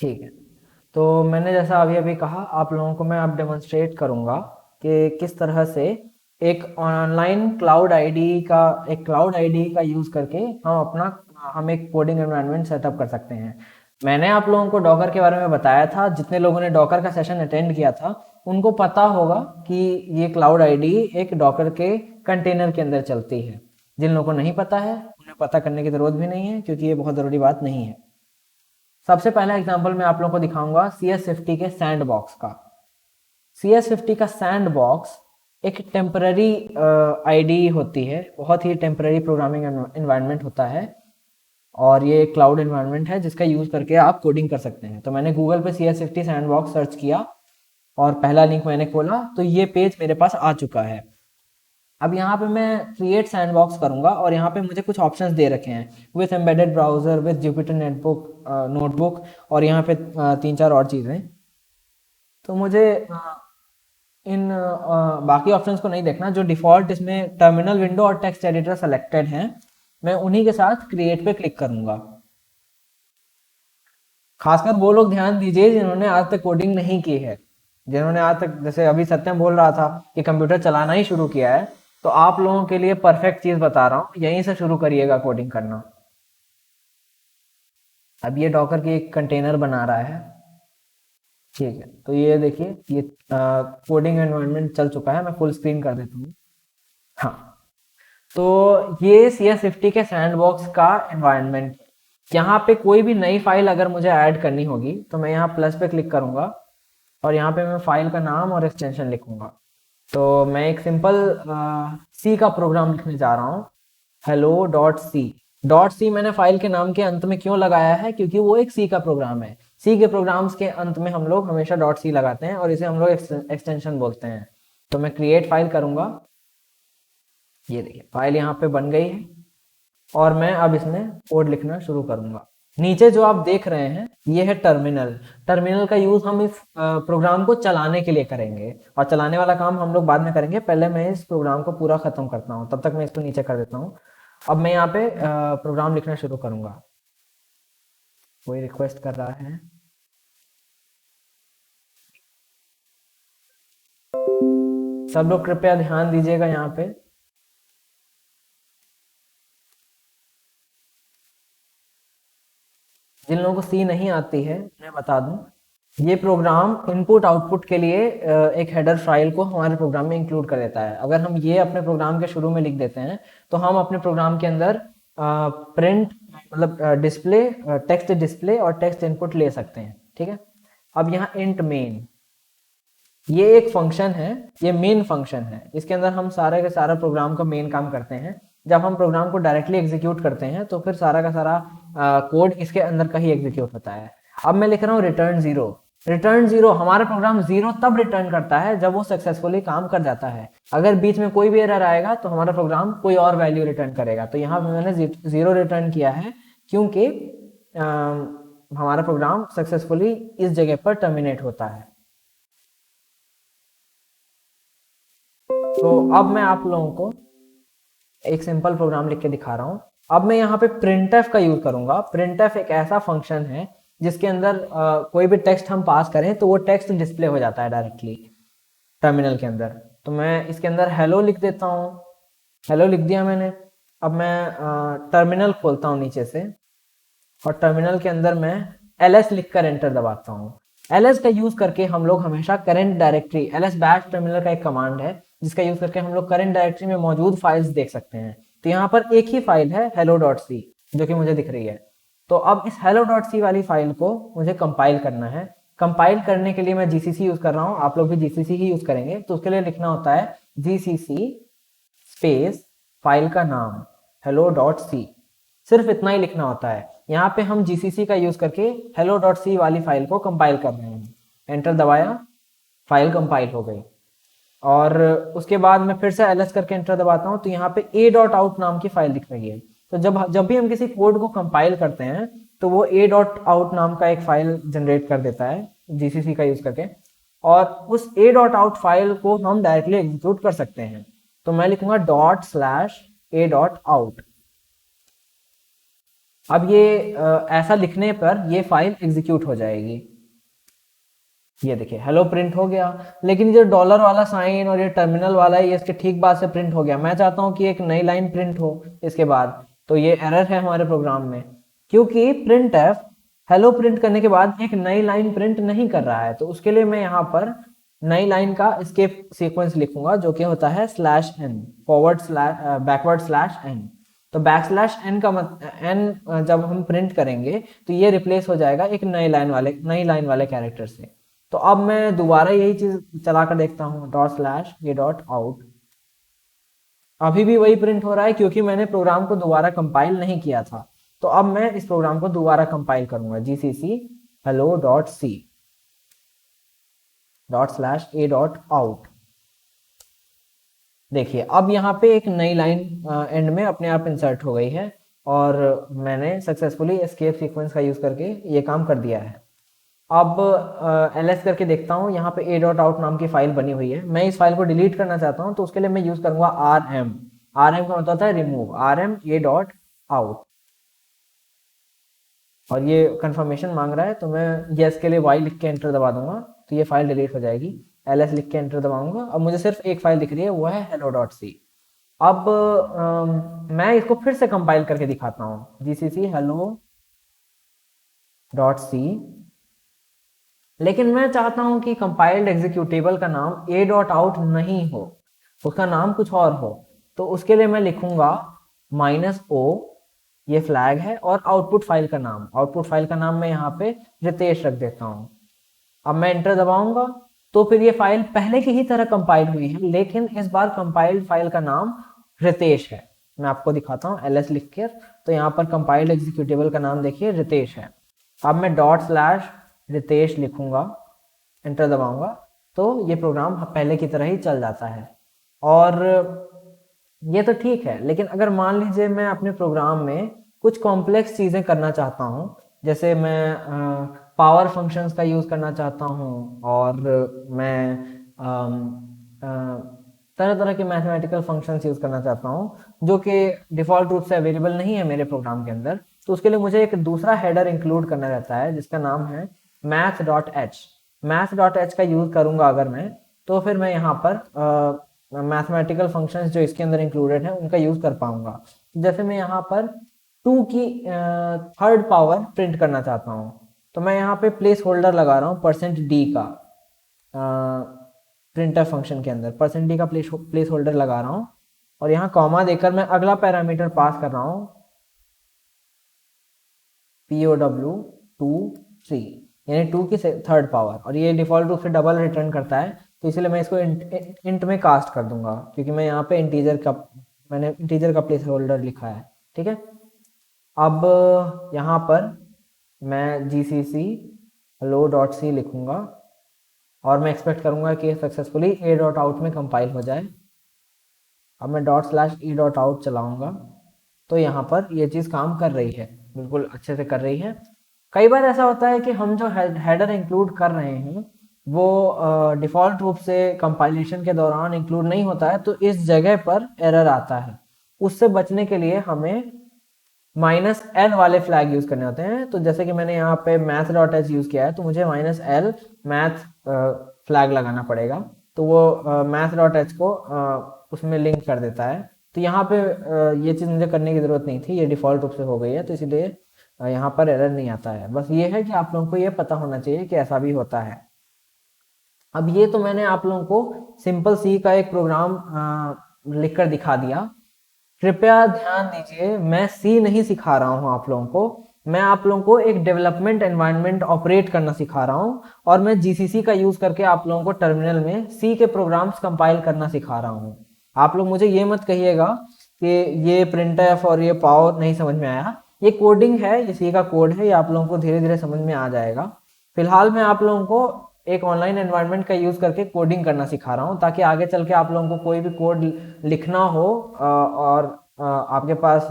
ठीक है। तो मैंने जैसा अभी अभी कहा, आप लोगों को मैं अब डेमोन्स्ट्रेट करूँगा कि किस तरह से एक ऑनलाइन क्लाउड आईडी का यूज़ करके हम एक कोडिंग एनवायरनमेंट सेटअप कर सकते हैं। मैंने आप लोगों को डॉकर के बारे में बताया था। जितने लोगों ने डॉकर का सेशन अटेंड किया था उनको पता होगा कि ये क्लाउड आईडी एक डॉकर के कंटेनर के अंदर चलती है। जिन लोगों को नहीं पता है उन्हें पता करने की ज़रूरत भी नहीं है, क्योंकि ये बहुत ज़रूरी बात नहीं है। सबसे पहला एग्जांपल मैं आप लोगों को दिखाऊंगा CS50 के सैंड बॉक्स का। CS50 का सैंड बॉक्स एक टेम्पररी आईडी होती है, बहुत ही टेम्पररी प्रोग्रामिंग एनवायरनमेंट होता है, और ये क्लाउड एनवायरनमेंट है जिसका यूज़ करके आप कोडिंग कर सकते हैं। तो मैंने गूगल पे CS50 सैंड बॉक्स सर्च किया और पहला लिंक मैंने खोला तो ये पेज मेरे पास आ चुका है। अब यहाँ पे मैं क्रिएट सैंडबॉक्स करूँगा और यहाँ पे मुझे कुछ ऑप्शंस दे रखे हैं, with embedded browser, with Jupyter notebook, और यहाँ पे 3-4 और चीज़ें। तो मुझे इन बाकी ऑप्शंस को नहीं देखना। जो डिफ़ॉल्ट इसमें टर्मिनल विंडो और टेक्स्ट एडिटर सेलेक्टेड हैं, मैं उन्हीं के साथ क्रिएट पे क्लिक करूँगा। खासकर वो लोग ध्यान दीजिए जिन्होंने आज तक कोडिंग नहीं की है, जिन्होंने आज तक, जैसे अभी सत्यम बोल रहा था कि कंप्यूटर चलाना ही शुरू किया है, तो आप लोगों के लिए परफेक्ट चीज बता रहा हूँ, यहीं से शुरू करिएगा कोडिंग करना। अब ये डॉकर की एक कंटेनर बना रहा है। ठीक है, तो ये देखिए, ये कोडिंग एनवायरनमेंट चल चुका है। मैं फुल स्क्रीन कर देता हूँ। हाँ, तो ये CS50 के सैंडबॉक्स का एनवायरनमेंट। यहाँ पे कोई भी नई फाइल अगर मुझे ऐड करनी होगी तो मैं यहाँ प्लस पे क्लिक करूँगा और यहाँ पे मैं फाइल का नाम और एक्सटेंशन लिखूंगा। तो मैं एक सिंपल सी का प्रोग्राम लिखने जा रहा हूँ, hello dot C. Dot C मैंने फाइल के नाम के अंत में क्यों लगाया है, क्योंकि वो एक सी का प्रोग्राम है। सी के प्रोग्राम्स के अंत में हम लोग हमेशा डॉट सी लगाते हैं और इसे हम लोग एक्सटेंशन बोलते हैं। तो मैं क्रिएट फाइल करूंगा। ये देखिए, फाइल यहाँ पे बन गई है और मैं अब इसमें कोड लिखना शुरू करूंगा। नीचे जो आप देख रहे हैं ये है टर्मिनल। टर्मिनल का यूज हम इस प्रोग्राम को चलाने के लिए करेंगे, और चलाने वाला काम हम लोग बाद में करेंगे। पहले मैं इस प्रोग्राम को पूरा खत्म करता हूँ, तब तक मैं इसको नीचे कर देता हूँ। अब मैं यहाँ पे प्रोग्राम लिखना शुरू करूंगा। कोई रिक्वेस्ट कर रहा है। सब लोग कृपया ध्यान दीजिएगा यहाँ पे। जिन लोगों को सी नहीं आती है मैं बता दूं, ये प्रोग्राम इनपुट आउटपुट के लिए एक हेडर फाइल को हमारे प्रोग्राम में इंक्लूड कर देता है। अगर हम ये अपने प्रोग्राम के शुरू में लिख देते हैं तो हम अपने प्रोग्राम के अंदर प्रिंट मतलब डिस्प्ले, टेक्स्ट डिस्प्ले और टेक्स्ट इनपुट ले सकते हैं। ठीक है, अब यहाँ इंट मेन, ये एक फंक्शन है, ये मेन फंक्शन है। इसके अंदर हम सारे का सारा प्रोग्राम का मेन काम करते हैं। जब हम प्रोग्राम को डायरेक्टली एग्जीक्यूट करते हैं तो फिर सारा का सारा कोड इसके अंदर का ही एग्जीक्यूट होता है। अब मैं लिख रहा हूँ रिटर्न जीरो। रिटर्न जीरो, हमारा प्रोग्राम जीरो तब रिटर्न करता है जब वो सक्सेसफुली काम कर जाता है। अगर बीच में कोई भी एरर आएगा तो हमारा प्रोग्राम कोई और वैल्यू रिटर्न करेगा। तो यहाँ पे मैंने जीरो रिटर्न किया है क्योंकि हमारा प्रोग्राम सक्सेसफुली इस जगह पर टर्मिनेट होता है। तो अब मैं आप लोगों को एक सिंपल प्रोग्राम लिख के दिखा रहा हूँ। अब मैं यहाँ पे printf का यूज करूंगा। printf एक ऐसा फंक्शन है जिसके अंदर कोई भी टेक्स्ट हम पास करें तो वो टेक्स्ट डिस्प्ले हो जाता है डायरेक्टली टर्मिनल के अंदर। तो मैं इसके अंदर हेलो लिख देता हूँ। हेलो लिख दिया मैंने। अब मैं टर्मिनल खोलता हूँ नीचे से, और टर्मिनल के अंदर मैं ls लिखकर एंटर दबाता हूँ। ls का यूज करके हम लोग हमेशा current directory, ls bash terminal का एक कमांड है जिसका यूज करके हम लोग करंट डायरेक्टरी में मौजूद फाइल्स देख सकते हैं। तो यहाँ पर एक ही फाइल है hello.c जो कि मुझे दिख रही है। तो अब इस hello.c वाली फाइल को मुझे कंपाइल करना है। कंपाइल करने के लिए मैं GCC यूज कर रहा हूँ, आप लोग भी GCC ही यूज करेंगे। तो उसके लिए लिखना होता है GCC स्पेस फाइल का नाम hello.c। सिर्फ इतना ही लिखना होता है। यहाँ पे हम GCC का यूज करके hello.c वाली फाइल को कंपाइल कर रहे हैं। एंटर दबाया, फाइल कंपाइल हो गई। और उसके बाद मैं फिर से ls करके एंटर दबाता हूँ तो यहाँ पे a.out नाम की फाइल दिख रही है। तो जब भी हम किसी कोड को कंपाइल करते हैं तो वो a.out नाम का एक फाइल जनरेट कर देता है GCC का यूज करके, और उस a.out फाइल को हम डायरेक्टली एग्जीक्यूट कर सकते हैं। तो मैं लिखूंगा ./a.out। अब ये ऐसा लिखने पर ये फाइल एग्जीक्यूट हो जाएगी। ये देखिए हेलो प्रिंट हो गया, लेकिन जो डॉलर वाला साइन और ये टर्मिनल वाला है ये इसके ठीक बाद से प्रिंट हो गया। मैं चाहता हूँ कि एक नई लाइन प्रिंट हो इसके बाद, तो ये एरर है हमारे प्रोग्राम में, क्योंकि प्रिंट एफ हेलो प्रिंट करने के बाद एक नई लाइन प्रिंट नहीं कर रहा है। तो उसके लिए मैं यहाँ पर नई लाइन का एस्केप सीक्वेंस लिखूंगा, जो कि होता है /n forward slash backward /n। तो \n का n जब हम प्रिंट करेंगे तो ये रिप्लेस हो जाएगा एक नई लाइन वाले कैरेक्टर से। तो अब मैं दोबारा यही चीज चला कर देखता हूँ ./a.out। अभी भी वही प्रिंट हो रहा है, क्योंकि मैंने प्रोग्राम को दोबारा कंपाइल नहीं किया था। तो अब मैं इस प्रोग्राम को दोबारा कंपाइल करूंगा, gcc hello.c ./a.out। देखिए अब यहाँ पे एक नई लाइन एंड में अपने आप इंसर्ट हो गई है, और मैंने सक्सेसफुली एस्केप सीक्वेंस का यूज करके ये काम कर दिया है। अब ls करके देखता हूँ, यहाँ पे a.out नाम की फाइल बनी हुई है। मैं इस फाइल को डिलीट करना चाहता हूँ, तो उसके लिए मैं यूज करूंगा rm। rm का मतलब होता है रिमूव, rm a.out। और ये कंफर्मेशन मांग रहा है, तो मैं यस के लिए y लिख के एंटर दबा दूंगा, तो ये फाइल डिलीट हो जाएगी। ls लिख के एंटर दबाऊंगा। अब मुझे सिर्फ एक फाइल दिख रही है, वो है hello.c। अब मैं इसको फिर से कंपाइल करके दिखाता हूँ, gcc hello.c। लेकिन मैं चाहता हूं कि कंपाइल्ड एग्जीक्यूटेबल का नाम a.out नहीं हो, उसका नाम कुछ और हो। तो उसके लिए मैं लिखूंगा -o, ये फ्लैग है, और आउटपुट फाइल का नाम मैं यहाँ पे रितेश रख देता हूँ। अब मैं एंटर दबाऊंगा, तो फिर ये फाइल पहले की ही तरह कंपाइल हुई है, लेकिन इस बार कंपाइल्ड फाइल का नाम रितेश है। मैं आपको दिखाता हूँ ls लिख कर, तो यहाँ पर कंपाइल्ड एग्जीक्यूटेबल का नाम देखिए रितेश है। अब मैं ./रितेश लिखूंगा, एंटर दबाऊंगा, तो ये प्रोग्राम पहले की तरह ही चल जाता है। और ये तो ठीक है, लेकिन अगर मान लीजिए मैं अपने प्रोग्राम में कुछ कॉम्प्लेक्स चीज़ें करना चाहता हूँ, जैसे मैं पावर फंक्शंस का यूज़ करना चाहता हूँ, और मैं तरह तरह के मैथमेटिकल फंक्शंस यूज़ करना चाहता हूँ, जो कि डिफ़ॉल्ट रूप से अवेलेबल नहीं है मेरे प्रोग्राम के अंदर। तो उसके लिए मुझे एक दूसरा हेडर इंक्लूड करना रहता है, जिसका नाम है math.h। math.h का यूज़ करूँगा अगर मैं, तो फिर मैं यहाँ पर मैथमेटिकल फंक्शंस जो इसके अंदर इंक्लूडेड है उनका यूज़ कर पाऊंगा। जैसे मैं यहाँ पर 2 की थर्ड पावर प्रिंट करना चाहता हूँ, तो मैं यहाँ पे प्लेस होल्डर लगा रहा हूँ %d का, प्रिंटर फंक्शन के अंदर %d का प्लेस होल्डर लगा रहा हूँ, और यहाँ कॉमा देकर मैं अगला पैरामीटर पास कर रहा हूँ POW 2 3, यानी 2 की थर्ड पावर, और ये डिफॉल्ट रूप से डबल रिटर्न करता है, तो इसलिए मैं इसको इंट में कास्ट कर दूंगा, क्योंकि मैं यहाँ पे मैंने इंटीजर का प्लेस होल्डर लिखा है। ठीक है, अब यहाँ पर मैं gcc hello.c लिखूंगा, और मैं एक्सपेक्ट करूंगा कि सक्सेसफुली a.out में कंपाइल हो जाए। अब मैं ./e.out चलाऊंगा, तो यहाँ पर ये चीज़ काम कर रही है, बिल्कुल अच्छे से कर रही है। कई बार ऐसा होता है कि हम जो हेडर इंक्लूड कर रहे हैं वो डिफ़ॉल्ट रूप से कंपाइलेशन के दौरान इंक्लूड नहीं होता है, तो इस जगह पर एरर आता है। उससे बचने के लिए हमें -l वाले फ्लैग यूज़ करने होते हैं। तो जैसे कि मैंने यहाँ पे math.h यूज़ किया है, तो मुझे -l मैथ फ्लैग लगाना पड़ेगा, तो वो math.h को उसमें लिंक कर देता है। तो यहाँ पे ये चीज़ मुझे करने की ज़रूरत नहीं थी, ये डिफ़ॉल्ट रूप से हो गई है, तो इसलिए यहाँ पर एरर नहीं आता है। बस ये है कि आप लोगों को ये पता होना चाहिए कि ऐसा भी होता है। अब ये तो मैंने आप लोगों को सिंपल सी का एक प्रोग्राम लिखकर दिखा दिया। कृपया ध्यान दीजिए, मैं सी नहीं सिखा रहा हूँ आप लोगों को, मैं आप लोगों को एक डेवलपमेंट एनवायरनमेंट ऑपरेट करना सिखा रहा हूँ, और मैं जीसीसी का यूज़ करके आप लोगों को टर्मिनल में सी के प्रोग्राम्स कंपाइल करना सिखा रहा हूँ। आप लोग मुझे ये मत कहिएगा कि ये प्रिंटफ और ये पावर नहीं समझ में आया। ये कोडिंग है, ये सी का कोड है, ये आप लोगों को धीरे धीरे समझ में आ जाएगा। फिलहाल मैं आप लोगों को एक ऑनलाइन एनवायरनमेंट का यूज़ करके कोडिंग करना सिखा रहा हूँ, ताकि आगे चल के आप लोगों को कोई भी कोड लिखना हो और आपके पास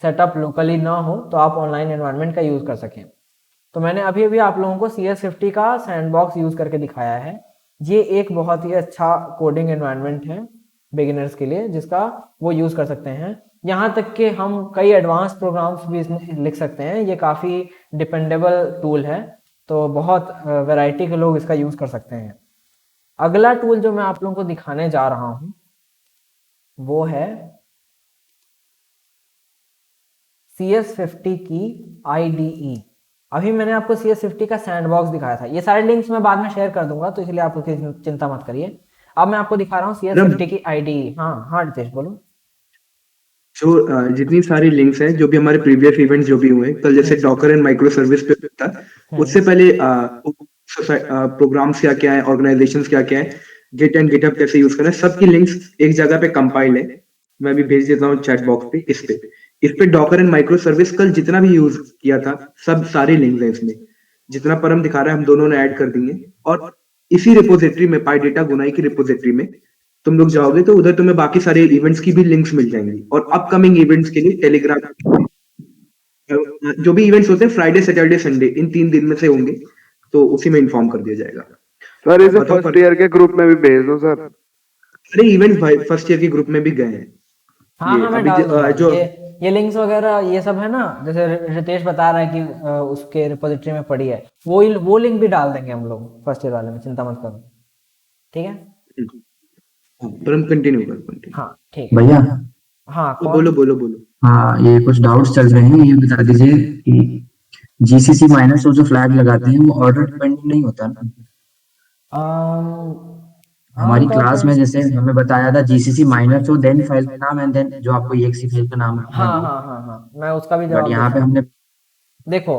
सेटअप लोकली ना हो, तो आप ऑनलाइन एनवायरनमेंट का यूज़ कर सकें। तो मैंने अभी अभी आप लोगों को CS50 का सैंडबॉक्स यूज़ करके दिखाया है। ये एक बहुत ही अच्छा कोडिंग एनवायरनमेंट है बिगिनर्स के लिए, जिसका वो यूज़ कर सकते हैं। यहाँ तक कि हम कई एडवांस प्रोग्राम्स भी इसमें लिख सकते हैं। ये काफ़ी डिपेंडेबल टूल है, तो बहुत वैरायटी के लोग इसका यूज़ कर सकते हैं। अगला टूल जो मैं आप लोगों को दिखाने जा रहा हूँ वो है CS50 की IDE। अभी मैंने आपको CS50 का सैंडबॉक्स दिखाया था, ये सारे लिंक्स मैं बाद में शेयर कर दूंगा, तो इसलिए आप उसकी चिंता मत करिए। अब मैं आपको दिखा रहा हूँ CS50 की IDE। हाँ हाँ रितेश बोलो। जो जितनी सारी लिंक्स हैं जो भी हमारे प्रीवियस इवेंट्स जो भी हुए कल, जैसे डॉकर एंड माइक्रो सर्विस पे था, उससे पहले प्रोग्राम्स क्या क्या है, ऑर्गेनाइजेशंस क्या क्या है, गिट एंड गिटहब कैसे यूज करना है, सबकी लिंक्स एक जगह पे कंपाइल है। मैं भी भेज देता हूँ चैट बॉक्स पे। इस पे डॉकर एंड माइक्रो सर्विस कल जितना भी यूज किया था, सब सारी लिंक्स है इसमें। जितना परम दिखा रहा है हम दोनों ने ऐड कर दिए। और इसी रिपोजिटरी में, पाई डेटा गुनाई की रिपोजिटरी में तुम लोग जाओगे तो उधर तुम्हें बाकी सारे इवेंट्स की भी लिंक्स मिल जाएंगी। और अपकमिंग इवेंट्स के लिए टेलीग्राम, जो भी इवेंट्स होते हैं फ्राइडे सैटरडे संडे, इन 3 दिन में से होंगे, तो उसी में इन्फॉर्म कर दिया जाएगा। सर इसे बताओ फर्स्ट ईयर के ग्रुप में भी भेज दो सर। अरे इवेंट भाई फर्स्ट ईयर के ग्रुप में भी गए हैं। हाँ ये हाँ मैं अभी डाल दूंगा। जो ये लिंक्स वगैरह ये सब है ना, जैसे रितेश बता रहा है कि उसके रिपोजिटरी में पड़ी है, वो लिंक भी डाल देंगे हम लोग फर्स्ट ईयर वाले में, चिंता मत करो। ठीक है। परम कंटिन्यू कर, कंटिन्यू। हाँ ठीक है। भैया, हाँ कौन। बोलो बोलो बोलो। हाँ ये कुछ डाउट्स चल रहे हैं, ये बता दीजिए कि जीसीसी माइनस वो जो फ्लैग लगाते हैं वो ऑर्डर डिपेंडेंट नहीं होता ना? हमारी आमतौर क्लास पे में जैसे हमें बताया था जीसीसी माइनस हो देन फाइल का नाम एंड देन जो आपको एक्सी फाइल का नाम रखना है हाँ वो। हाँ हाँ हाँ मैं उसका भी बट जवाब यहाँ देता पे हूँ। हमने देखो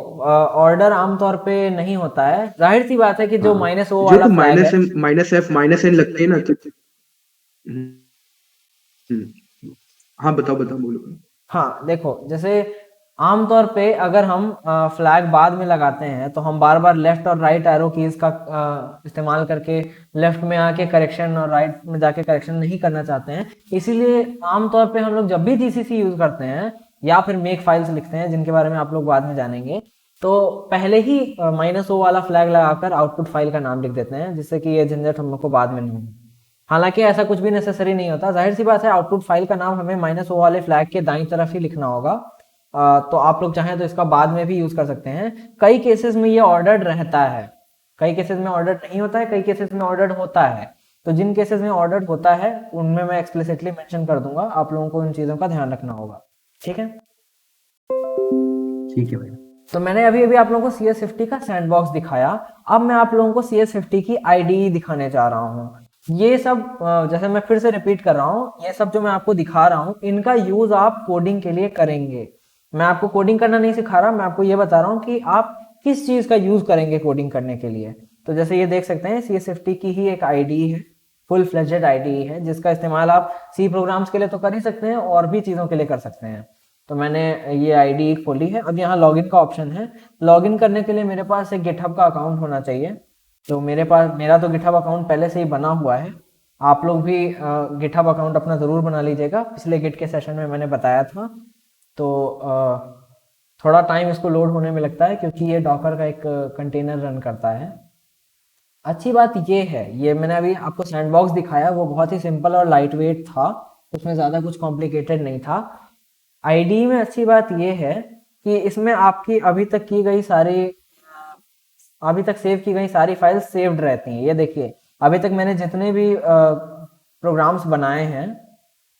ऑर्डर आमतौर पे नहीं होता है, जाहिर सी बात है कि जो हाँ, माइनस ओ जो वाला तो फ्लैग है। माइनस एफ माइनस एन लगते हैं ना तो हम्म, हाँ बताओ बताओ बोलो। हाँ देखो, जैसे आमतौर पे अगर हम फ्लैग बाद में लगाते हैं तो हम बार बार लेफ्ट और राइट एरो कीज का इस्तेमाल करके लेफ्ट में आके करेक्शन और राइट में जाके करेक्शन नहीं करना चाहते हैं। इसीलिए आमतौर पे हम लोग जब भी जीसीसी यूज करते हैं या फिर मेक फाइल्स लिखते हैं, जिनके बारे में आप लोग बाद में जानेंगे, तो पहले ही -o वाला फ्लैग लगाकर आउटपुट फाइल का नाम लिख देते हैं, जिससे कि ये झंझट हम लोग को बाद में नहीं हो। हालांकि ऐसा कुछ भी नेसेसरी नहीं होता, जाहिर सी बात है आउटपुट फाइल का नाम हमें -o वाले फ्लैग के दाईं तरफ ही लिखना होगा। तो आप लोग चाहें तो इसका बाद में भी यूज कर सकते हैं। कई केसेस में ये ऑर्डर्ड रहता है, कई केसेस में ऑर्डर्ड नहीं होता है, कई केसेस में ऑर्डर्ड होता है। तो जिन केसेस में ऑर्डर्ड होता है उनमें मैं एक्सप्लिसिटली मेंशन कर दूंगा, आप लोगों को इन चीजों का ध्यान रखना होगा। ठीक है। ठीक है भैया। तो मैंने अभी अभी आप लोगों को CS50 का सैंडबॉक्स दिखाया। अब मैं आप लोगों को CS50 की IDE दिखाने जा रहा हूँ। ये सब जैसे मैं फिर से रिपीट कर रहा हूँ, ये सब जो मैं आपको दिखा रहा हूँ इनका यूज आप कोडिंग के लिए करेंगे। मैं आपको कोडिंग करना नहीं सिखा रहा, मैं आपको ये बता रहा हूँ कि आप किस चीज का यूज करेंगे कोडिंग करने के लिए। तो जैसे ये देख सकते हैं CS50 की ही एक IDE है, फुल फ्लेजेड IDE है, जिसका इस्तेमाल आप सी प्रोग्राम्स के लिए तो कर ही सकते हैं और भी चीजों के लिए कर सकते हैं। तो मैंने ये IDE खोली है। अब यहाँ लॉगिन का ऑप्शन है। लॉगिन करने के लिए मेरे पास एक गिटहब का अकाउंट होना चाहिए। तो मेरा तो गिटहब अकाउंट पहले से ही बना हुआ है। आप लोग भी गिटहब अकाउंट अपना ज़रूर बना लीजिएगा, पिछले गिट के सेशन में मैंने बताया था। तो थोड़ा टाइम इसको लोड होने में लगता है क्योंकि ये डॉकर का एक कंटेनर रन करता है। अच्छी बात ये है, ये मैंने अभी आपको सैंडबॉक्स दिखाया वो बहुत ही सिंपल और लाइट वेट था, उसमें ज़्यादा कुछ कॉम्प्लिकेटेड नहीं था। IDE में अच्छी बात यह है कि इसमें आपकी अभी तक सेव की गई सारी फाइल्स सेव्ड रहती हैं। ये देखिए, अभी तक मैंने जितने भी प्रोग्राम्स बनाए हैं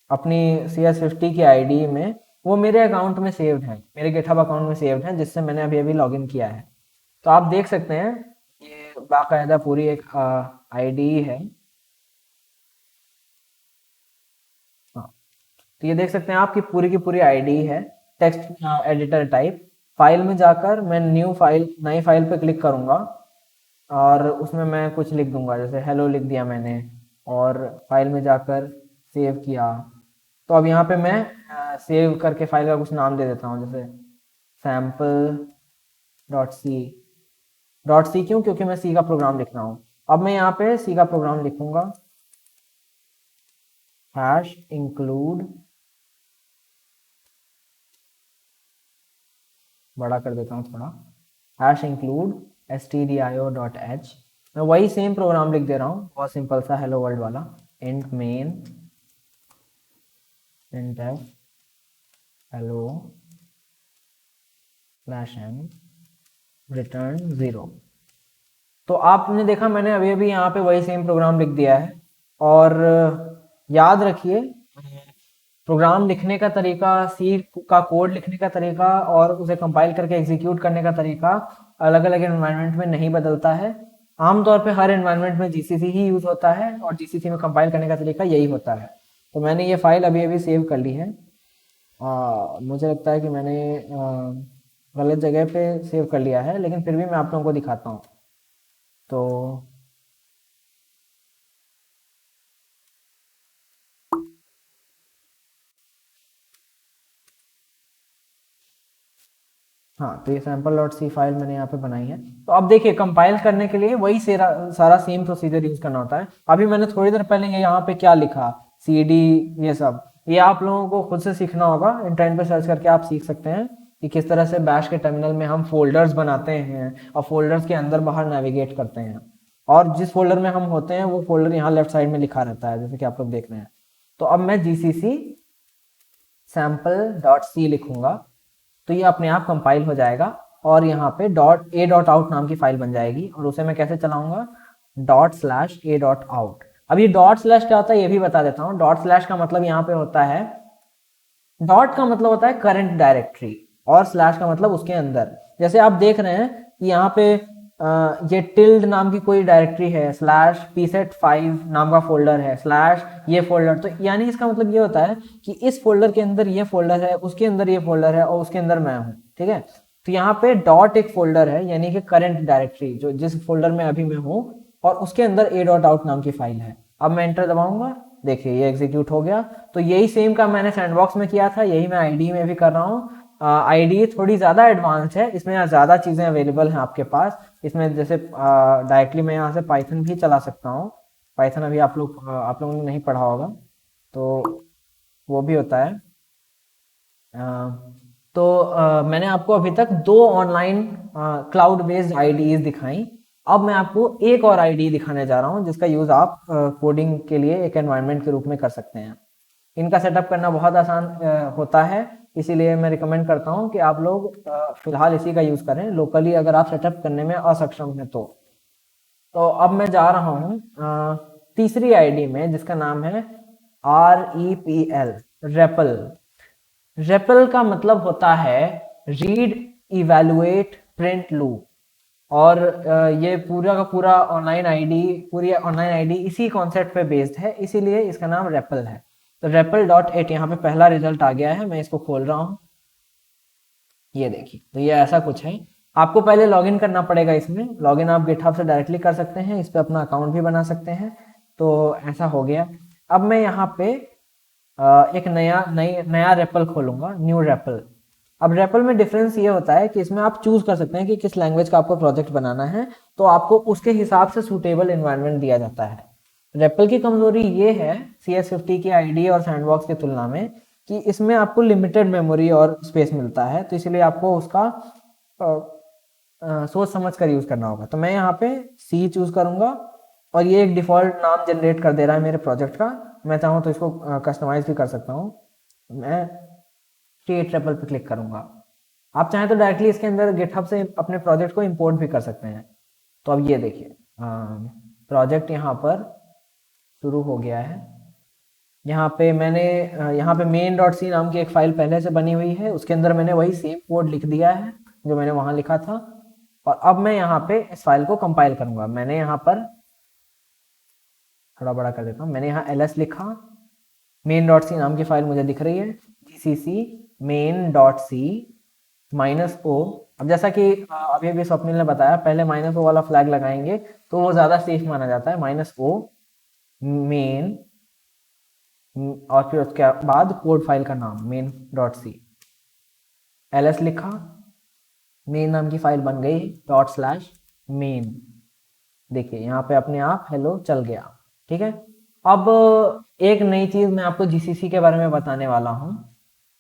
अपनी CS50 की IDE में, वो मेरे अकाउंट में सेव्ड हैं, मेरे गिटहब अकाउंट में सेव्ड हैं, जिससे मैंने अभी अभी लॉगिन किया है। तो आप देख सकते हैं ये बाकायदा पूरी एक IDE है। तो ये देख सकते हैं आपकी पूरी की पूरी IDE है, टेक्स्ट एडिटर टाइप। फाइल में जाकर मैं नई फाइल पे क्लिक करूंगा और उसमें मैं कुछ लिख दूंगा, जैसे हेलो लिख दिया मैंने और फाइल में जाकर सेव किया। तो अब यहाँ पे मैं सेव करके फाइल का कुछ नाम दे देता हूँ, जैसे sample.c। क्यों? क्योंकि मैं सी का प्रोग्राम लिख रहा हूँ। अब मैं यहाँ पे सी का प्रोग्राम लिखूंगा, #include, बड़ा कर देता हूँ थोड़ा, #include stdio.h। मैं वही सेम प्रोग्राम लिख दे रहा हूँ, बहुत सिंपल सा हेलो वर्ल्ड वाला, int main printf hello slash n return 0। तो आपने देखा मैंने अभी अभी यहाँ पे वही सेम प्रोग्राम लिख दिया है। और याद रखिए प्रोग्राम लिखने का तरीका, सी का कोड लिखने का तरीका और उसे कंपाइल करके एग्जीक्यूट करने का तरीका अलग अलग एनवायरनमेंट में नहीं बदलता है। आमतौर पे हर एनवायरनमेंट में जीसीसी ही यूज होता है और जीसीसी में कंपाइल करने का तरीका यही होता है। तो मैंने ये फाइल अभी अभी सेव कर ली है। मुझे लगता है कि मैंने गलत जगह पे सेव कर लिया है, लेकिन फिर भी मैं आप लोगों को दिखाता हूँ। तो हाँ, तो ये sample.c फाइल मैंने यहाँ पे बनाई है। तो अब देखिए कंपाइल करने के लिए वही सारा सेम प्रोसीजर यूज करना होता है। अभी मैंने थोड़ी देर पहले ये यहाँ पे क्या लिखा, cd, ये सब, ये आप लोगों को खुद से सीखना होगा। इंटरनेट पे सर्च करके आप सीख सकते हैं कि किस तरह से बैश के टर्मिनल में हम फोल्डर्स बनाते हैं और फोल्डर्स के अंदर बाहर नेविगेट करते हैं। और जिस फोल्डर में हम होते हैं वो फोल्डर यहाँ लेफ्ट साइड में लिखा रहता है, जैसे कि आप लोग देख रहे हैं। तो अब मैं gcc sample.c लिखूंगा तो ये अपने आप कंपाइल हो जाएगा और यहाँ पे .a.out नाम की फाइल बन जाएगी। और उसे मैं कैसे चलाऊंगा, ./a.out। अब ये डॉट स्लैश क्या होता है ये भी बता देता हूँ। डॉट स्लैश का मतलब यहाँ पे होता है, डॉट का मतलब होता है करंट डायरेक्टरी और स्लैश का मतलब उसके अंदर। जैसे आप देख रहे हैं कि यहाँ पे ये टिल्ड नाम की कोई डायरेक्टरी है, स्लैश pset5 नाम का फोल्डर है, स्लैश ये फोल्डर। तो यानी इसका मतलब ये होता है कि इस फोल्डर के अंदर ये फोल्डर है, उसके अंदर ये फोल्डर है और उसके अंदर मैं हूँ। ठीक है, तो यहाँ पे डॉट एक फोल्डर है यानी कि करंट डायरेक्टरी, जो जिस फोल्डर में अभी मैं हूँ, और उसके अंदर a.out नाम की फाइल है। अब मैं एंटर दबाऊंगा, देखिए ये एग्जीक्यूट हो गया। तो यही सेम काम मैंने सैंडबॉक्स में किया था, यही मैं आईडी में भी कर रहा हूँ। आईडी थोड़ी ज़्यादा एडवांस है, इसमें ज़्यादा चीज़ें अवेलेबल हैं आपके पास। इसमें जैसे डायरेक्टली मैं यहाँ से पाइथन भी चला सकता हूँ। पाइथन अभी आप लोगों ने नहीं पढ़ा होगा तो वो भी होता है। मैंने आपको अभी तक 2 ऑनलाइन क्लाउड बेस्ड आईडीज दिखाई। अब मैं आपको एक और आईडी दिखाने जा रहा हूँ जिसका यूज़ आप कोडिंग के लिए एक एनवायरनमेंट के रूप में कर सकते हैं। इनका सेटअप करना बहुत आसान होता है, इसीलिए मैं रिकमेंड करता हूँ कि आप लोग फिलहाल इसी का यूज़ करें लोकली, अगर आप सेटअप करने में असक्षम हैं तो अब मैं जा रहा हूँ तीसरी आईडी में जिसका नाम है REPL, रेपल। रेपल का मतलब होता है रीड इवैल्यूएट प्रिंट लूप। और ये पूरा का पूरा पूरी ऑनलाइन आईडी इसी कॉन्सेप्ट पे बेस्ड है, इसीलिए इसका नाम रेपल है। तो repl.8 यहाँ पे पहला रिजल्ट आ गया है, मैं इसको खोल रहा हूँ। ये देखिए, तो ये ऐसा कुछ है। आपको पहले लॉगिन करना पड़ेगा इसमें। लॉगिन आप गिटहब से डायरेक्टली कर सकते हैं, इस पे अपना अकाउंट भी बना सकते हैं। तो ऐसा हो गया। अब मैं यहाँ पे एक नया रेपल खोलूंगा, न्यू रेपल। अब रेपल में डिफरेंस ये होता है कि इसमें आप चूज कर सकते हैं कि किस लैंग्वेज का आपको प्रोजेक्ट बनाना है, तो आपको उसके हिसाब से सूटेबल एनवायरनमेंट दिया जाता है। रेपल की कमजोरी ये है CS50 की आईडी और सैंडबॉक्स की तुलना में कि इसमें आपको लिमिटेड मेमोरी और स्पेस मिलता है, तो इसलिए आपको उसका सोच समझ कर यूज करना होगा। तो मैं यहाँ पे C चूज करूंगा और ये एक डिफॉल्ट नाम जनरेट कर दे रहा है मेरे प्रोजेक्ट का। मैं चाहूँ तो इसको कस्टमाइज भी कर सकता हूँ। मैं क्रिएट रेपल पे क्लिक करूंगा। आप चाहें तो डायरेक्टली इसके अंदर गिटहब से अपने प्रोजेक्ट को इंपोर्ट भी कर सकते हैं। तो अब ये देखिए प्रोजेक्ट यहाँ पर शुरू हो गया है। यहाँ पे main.c नाम की एक फाइल पहले से बनी हुई है, उसके अंदर मैंने वही सेम कोड लिख दिया है जो मैंने वहां लिखा था। और अब मैं यहाँ पे इस फाइल को कंपाइल करूंगा। मैंने यहाँ पर थोड़ा बड़ा कर देता हूँ, मैंने यहाँ ls लिखा, main.c नाम की फाइल मुझे दिख रही है, gcc main.c -o। अब जैसा कि अभी अभी स्वप्निल ने बताया, पहले -o वाला फ्लैग लगाएंगे तो वो ज्यादा सेफ माना जाता है। -o मेन और फिर उसके बाद कोड फाइल का नाम main.c, ls लिखा, मेन नाम की फाइल बन गई ./main। देखिए यहाँ पे अपने आप हेलो चल गया। ठीक है, अब एक नई चीज मैं आपको GCC के बारे में बताने वाला हूँ।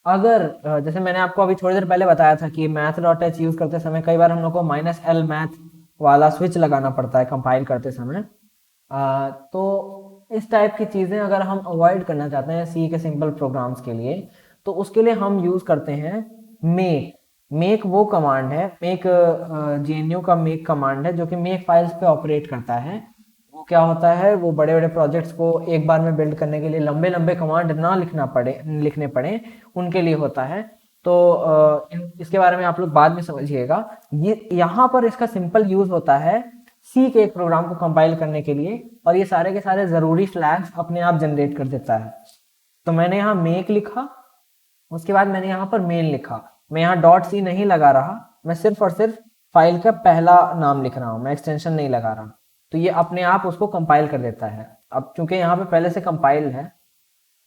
अगर जैसे मैंने आपको अभी थोड़ी देर पहले बताया था कि math.h यूज करते समय कई बार हम लोग को -l math वाला स्विच लगाना पड़ता है कंपाइल करते समय। तो इस टाइप की चीज़ें अगर हम अवॉइड करना चाहते हैं C के सिंपल प्रोग्राम्स के लिए, तो उसके लिए हम यूज करते हैं मेक। मेक वो कमांड है, मेक GNU का मेक कमांड है जो कि मेक फाइल्स पे ऑपरेट करता है। वो क्या होता है, वो बड़े बड़े प्रोजेक्ट्स को एक बार में बिल्ड करने के लिए लंबे लंबे कमांड ना लिखने पड़े उनके लिए होता है। तो इसके बारे में आप लोग बाद में समझिएगा। ये यहाँ पर इसका सिंपल यूज होता है सी के एक प्रोग्राम को कंपाइल करने के लिए, और ये सारे के सारे जरूरी फ्लैग्स अपने आप जनरेट कर देता है। तो मैंने यहाँ मेक लिखा, उसके बाद मैंने यहाँ पर मेन लिखा। मैं यहाँ डॉट सी नहीं लगा रहा, मैं सिर्फ और सिर्फ फाइल का पहला नाम लिख रहा हूँ, मैं एक्सटेंशन नहीं लगा रहा। तो ये अपने आप उसको कंपाइल कर देता है। अब चूंकि यहाँ पे पहले से कंपाइल है,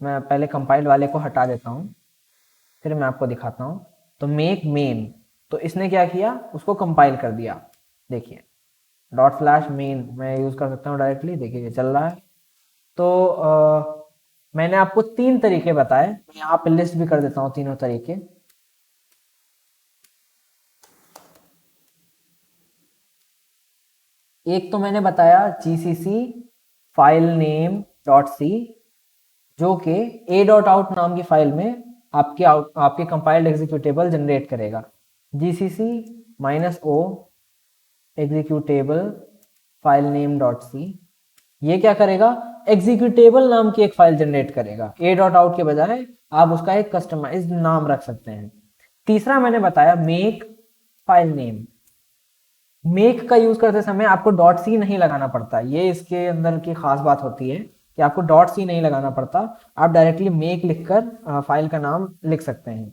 मैं पहले कंपाइल वाले को हटा देता हूँ, फिर मैं आपको दिखाता हूँ। तो मेक मेन, तो इसने क्या किया, उसको कंपाइल कर दिया। देखिए ./main मैं यूज कर सकता हूँ डायरेक्टली, देखिए ये चल रहा है। तो मैंने आपको 3 तरीके बताए, मैं यहाँ पे लिस्ट भी कर देता हूँ तीनों तरीके। एक तो मैंने बताया gcc फाइल नेम .c, जो कि a.out नाम की फाइल में आपके कंपाइल्ड एग्जीक्यूटेबल जनरेट करेगा। gcc -o executable file name .c, ये क्या करेगा, एग्जीक्यूटेबल नाम की एक फाइल जनरेट करेगा। a.out के बजाय आप उसका एक कस्टमाइज्ड नाम रख सकते हैं। तीसरा मैंने बताया मेक फाइल नेम। मेक का यूज करते समय आपको .c नहीं लगाना पड़ता, ये इसके अंदर की खास बात होती है कि आपको .c नहीं लगाना पड़ता, आप डायरेक्टली मेक लिखकर फाइल का नाम लिख सकते हैं,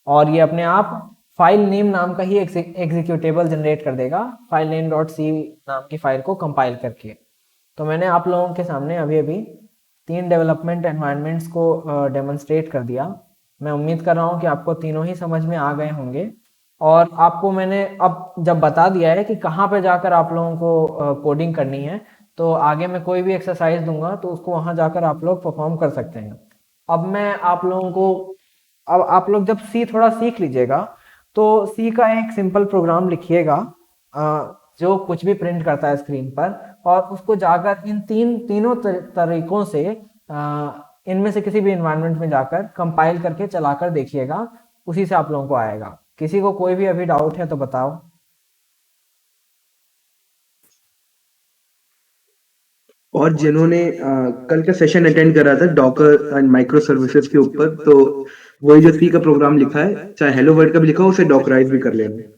और ये अपने आप फाइल नेम नाम का ही एग्जीक्यूटेबल जनरेट कर देगा, फाइल नेम .c नाम की फाइल को कंपाइल करके। तो मैंने आप लोगों के सामने अभी अभी 3 डेवलपमेंट एनवायरनमेंट्स को डेमोन्स्ट्रेट कर दिया। मैं उम्मीद कर रहा हूँ कि आपको तीनों ही समझ में आ गए होंगे, और आपको मैंने अब जब बता दिया है कि कहाँ पे जाकर आप लोगों को कोडिंग करनी है, तो आगे मैं कोई भी एक्सरसाइज दूंगा तो उसको वहां जाकर आप लोग परफॉर्म कर सकते हैं। अब मैं आप लोगों को, अब आप लोग जब सी थोड़ा सीख लीजिएगा तो सी का एक सिंपल प्रोग्राम लिखिएगा जो कुछ भी प्रिंट करता है स्क्रीन पर, और उसको जाकर इन तीनों तरीकों से इनमें से किसी भी इन्वायरमेंट में जाकर कंपाइल करके चलाकर देखिएगा, उसी से आप लोगों को आएगा। किसी को कोई भी अभी डाउट है तो बताओ। और जिन्होंने कल का सेशन अटेंड करा था डॉकर एंड माइक्रो सर्विसेज के ऊपर, तो वही जो सी का प्रोग्राम लिखा है, चाहे हेलो वर्ल्ड का भी लिखा हो, उसे डॉकराइज भी कर लेना।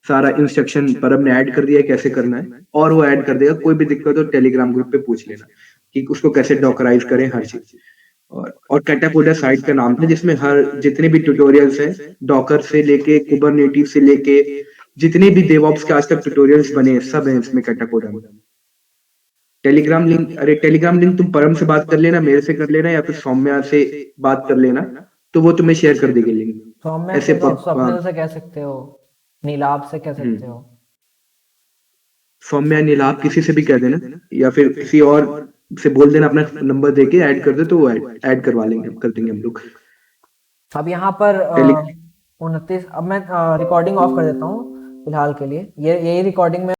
सारा इंस्ट्रक्शन पर हमने ऐड कर दिया है कैसे करना है, और वो ऐड कर देगा। कोई भी दिक्कत हो टेलीग्राम ग्रुप पे पूछ लेना कि उसको कैसे डॉकराइज करें, हर चीज। और कैटाकोडा साइट का नाम है जिसमें हर जितने भी ट्यूटोरियल्स हैं, डॉकर से लेके कुबरनेटिव से लेके जितने भी डेवऑप्स के आज तक ट्यूटोरियल्स बने हैं, सब हैं इसमें कैटाकोडा में। टेलीग्राम लिंक, अरे टेलीग्राम लिंक तुम परम से बात कर लेना, मेरे से कर लेना, या फिर सौम्या से बात कर लेना, तो वो तुम्हें शेयर कर देगी लिंक। सौम्या से तो स्वप्निल से कह सकते हो, नीलाभ से कह सकते हो। सौम्या नीलाभ किसी से भी कह देना, या फिर किसी और से बोल देना अपना नंबर देके ऐड कर दे, तो वो ऐड करवा लेंगे, कर देंगे हम लोग। अब यहाँ पर 29, अब मैं रिकॉर्डिंग ऑफ कर देता हूँ फिलहाल के लिए। यही रिकॉर्डिंग में